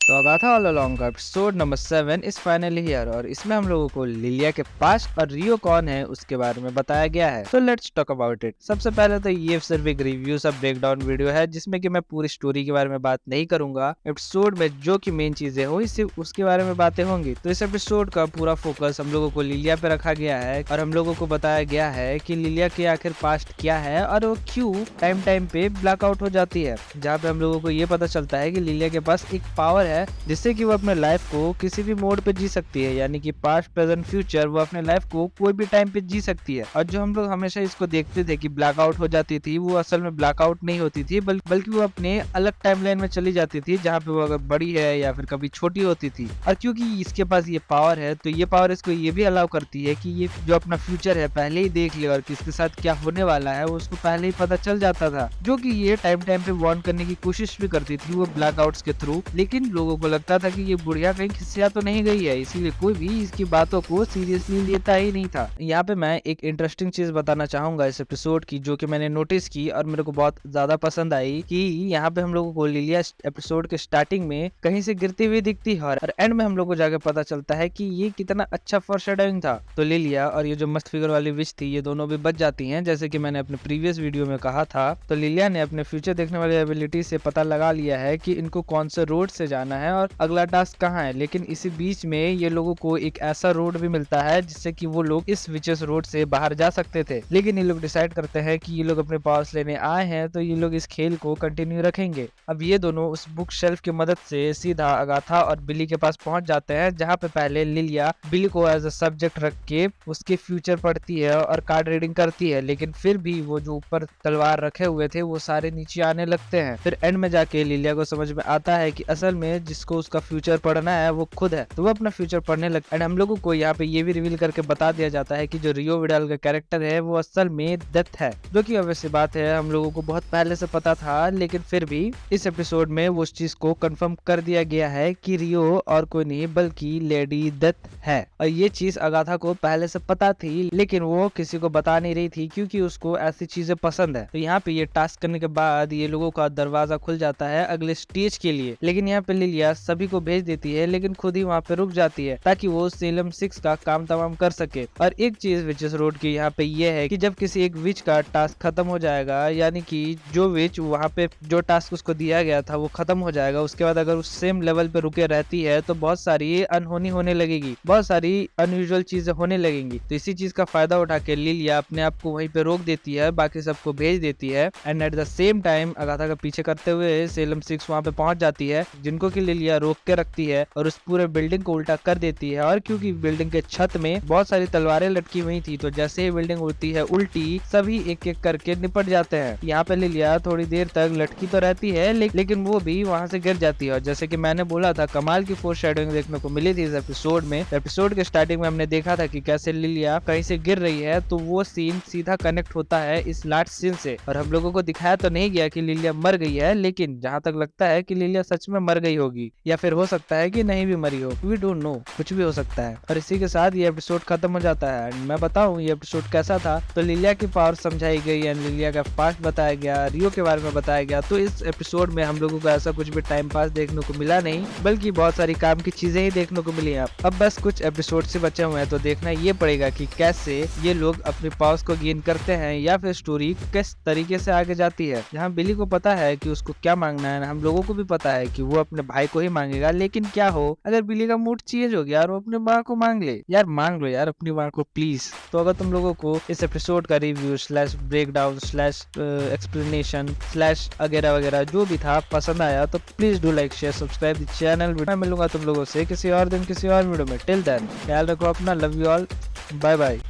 तो Agatha all along का episode number 7 is finally here और इसमें हम लोगों को लिलिया के पास्ट और रियो कौन है उसके बारे में बताया गया है। तो लेट्स टॉक अबाउट इट। सबसे पहले तो ये सिर्फ एक रिव्यू सब ब्रेकडाउन वीडियो है जिसमें कि मैं पूरी स्टोरी के बारे में बात नहीं करूंगा। एपिसोड में जो की मेन चीजें हुई सिर्फ उसके बारे में बातें होंगी। तो इस एपिसोड का पूरा फोकस हम लोगों को लिलिया पे रखा गया है और हम लोगों को बताया गया है कि लिलिया के आखिर पास्ट क्या है और वो क्यों टाइम टाइम पे ब्लैकआउट हो जाती है, जहाँ पे हम लोगों को ये पता चलता है कि लिलिया के पास एक पावर है जिससे कि वो अपने लाइफ को किसी भी मोड पे जी सकती है, यानी कि पास्ट प्रेजेंट फ्यूचर वो अपने लाइफ को कोई भी टाइम पे जी सकती है। और जो हम लोग हमेशा इसको देखते थे कि ब्लैकआउट हो जाती थी, वो असल में ब्लैकआउट नहीं होती थी बल्कि वो अपने अलग टाइमलाइन में चली जाती थी जहाँ पे वो अगर बड़ी है या फिर कभी छोटी होती थी। और क्योंकि इसके पास ये पावर है तो ये पावर इसको ये भी अलाउ करती है कि ये जो अपना फ्यूचर है पहले ही देख ले और किसके साथ क्या होने वाला है वो उसको पहले ही पता चल जाता था, जो कि ये टाइम टाइम पे वार्न करने की कोशिश भी करती थी वो ब्लैकआउट्स के थ्रू। लेकिन लोगों को लगता था कि ये बुढ़िया कहीं खिसिया तो नहीं गई है, इसीलिए कोई भी इसकी बातों को सीरियसली लेता ही नहीं था। यहाँ पे मैं एक इंटरेस्टिंग चीज बताना चाहूंगा इस एपिसोड की, जो कि मैंने नोटिस की और मेरे को बहुत ज्यादा पसंद आई, कि यहाँ पे हम लोगों को लिलिया एपिसोड के स्टार्टिंग में कहीं से गिरती हुई दिखती है और एंड में हम लोग को जाके पता चलता है कि ये कितना अच्छा फॉरशैडोइंग था। तो लिलिया और ये जो मस्त फिगर वाली विच थी ये दोनों भी बच जाती हैं, जैसे कि मैंने अपने प्रीवियस वीडियो में कहा था। तो लिलिया ने अपने फ्यूचर देखने वाली एबिलिटी से पता लगा लिया है कि इनको कौन से रोड से जाना है और अगला टास्क कहाँ है। लेकिन इसी बीच में ये लोगों को एक ऐसा रोड भी मिलता है जिससे कि वो लोग इस विचेस रोड से बाहर जा सकते थे। लेकिन ये लोग डिसाइड करते हैं कि ये लोग अपने पावर्स लेने आए हैं तो ये लोग इस खेल को कंटिन्यू रखेंगे। अब ये दोनों उस बुक शेल्फ की मदद से सीधा अगाथा और बिली के पास पहुंच जाते हैं, जहाँ पे पहले लिलिया बिली को एज अ सब्जेक्ट रख के उसके फ्यूचर पढ़ती है और कार्ड रीडिंग करती है। लेकिन फिर भी वो जो ऊपर तलवार रखे हुए थे वो सारे नीचे आने लगते हैं। फिर एंड में जाके लिलिया को समझ में आता है कि असल में जिसको उसका फ्यूचर पढ़ना है वो खुद है, तो वो अपना फ्यूचर पढ़ने लगता है। एंड हम लोगों को यहाँ पे ये भी रिवील करके बता दिया जाता है कि जो रियो विडाल का कैरेक्टर है वो असल में डेथ है, जो कि ऑब्वियसली बात है हम लोगों को बहुत पहले से पता था। लेकिन फिर भी इस एपिसोड में वो उस चीज को कंफर्म कर दिया गया है कि रियो और कोई नहीं बल्कि लेडी डेथ है। और ये चीज अगाथा को पहले से पता थी लेकिन वो किसी को बता नहीं रही थी क्योंकि उसको ऐसी चीजें पसंद है। तो यहाँ पे ये टास्क करने के बाद ये लोगों का दरवाजा खुल जाता है अगले स्टेज के लिए। लेकिन यहाँ पे लिलिया सभी को भेज देती है लेकिन खुद ही वहाँ पे रुक जाती है ताकि वो सेलम 6 का काम तमाम कर सके। और एक चीज विचेस रोड की यहाँ पे ये है कि जब किसी एक विच का टास्क खत्म हो जाएगा, यानी कि जो विच वहाँ पे जो टास्क उसको दिया गया था वो खत्म हो जाएगा, उसके बाद अगर उस सेम लेवल पे रुके रहती है तो बहुत सारी अनहोनी होने लगेगी, बहुत सारी अनयूजुअल चीजें होने लगेंगी। तो इसी चीज का फायदा उठा के लिलिया अपने आप को वहीं पे रोक देती है, बाकी सबको भेज देती है। And at the same time Agatha का पीछे करते हुए सेलम 6 वहाँ पे पहुंच जाती है, जिनको की लिलिया रोक के रखती है और उस पूरे बिल्डिंग को उल्टा कर देती है। और क्योंकि बिल्डिंग के छत में बहुत सारी तलवारें लटकी हुई थी तो जैसे ही बिल्डिंग उड़ती है उल्टी सभी एक एक करके निपट जाते हैं। यहाँ पे लिलिया थोड़ी देर तक लटकी तो रहती है लेकिन वो भी वहाँ से गिर जाती है। और जैसे कि मैंने बोला था कमाल की फोरशैडोइंग देखने को मिली थी इस एपिसोड में। एपिसोड के स्टार्टिंग में हमने देखा था कि कैसे लिलिया कहीं से गिर रही है, तो वो सीन सीधा कनेक्ट होता है इस लास्ट सीन से। और हम लोगों को दिखाया तो नहीं गया कि लिलिया मर गई है, लेकिन जहाँ तक लगता है कि लिलिया सच में मर गई होगी या फिर हो सकता है कि नहीं भी मरी हो, वी डोंट नो, कुछ भी हो सकता है। और इसी के साथ ये एपिसोड खत्म हो जाता है। मैं बताऊं ये एपिसोड कैसा था, तो लिलिया की पावर समझाई गई एंड लिलिया का पास्ट बताया गया, रियो के बारे में बताया गया। तो इस एपिसोड में हम लोगों को ऐसा कुछ भी टाइम पास देखने को मिला नहीं, बल्कि बहुत सारी काम की चीजें ही देखने को मिली। अब बस कुछ एपिसोड से बचे हुए हैं तो देखना ये पड़ेगा कि कैसे ये लोग अपने पावर्स को गेन करते हैं या फिर स्टोरी किस तरीके से आगे जाती है। जहाँ बिली को पता है कि उसको क्या मांगना है, हम लोगों को भी पता है कि वो अपने भाई को ही मांगेगा। लेकिन क्या हो अगर बिली का मूड चेंज हो गया और वो अपने माँ को मांग ले, यार मांग लो यार अपनी माँ को प्लीज। तो अगर तुम लोगों को इस एपिसोड का review slash breakdown slash explanation slash वगैरह वगैरह जो भी था पसंद आया तो please do like share subscribe the channel. मैं मिलूंगा तुम लोगों से किसी और दिन किसी और वीडियो में। टिल देन ख्याल रखो अपना, love you all, bye bye.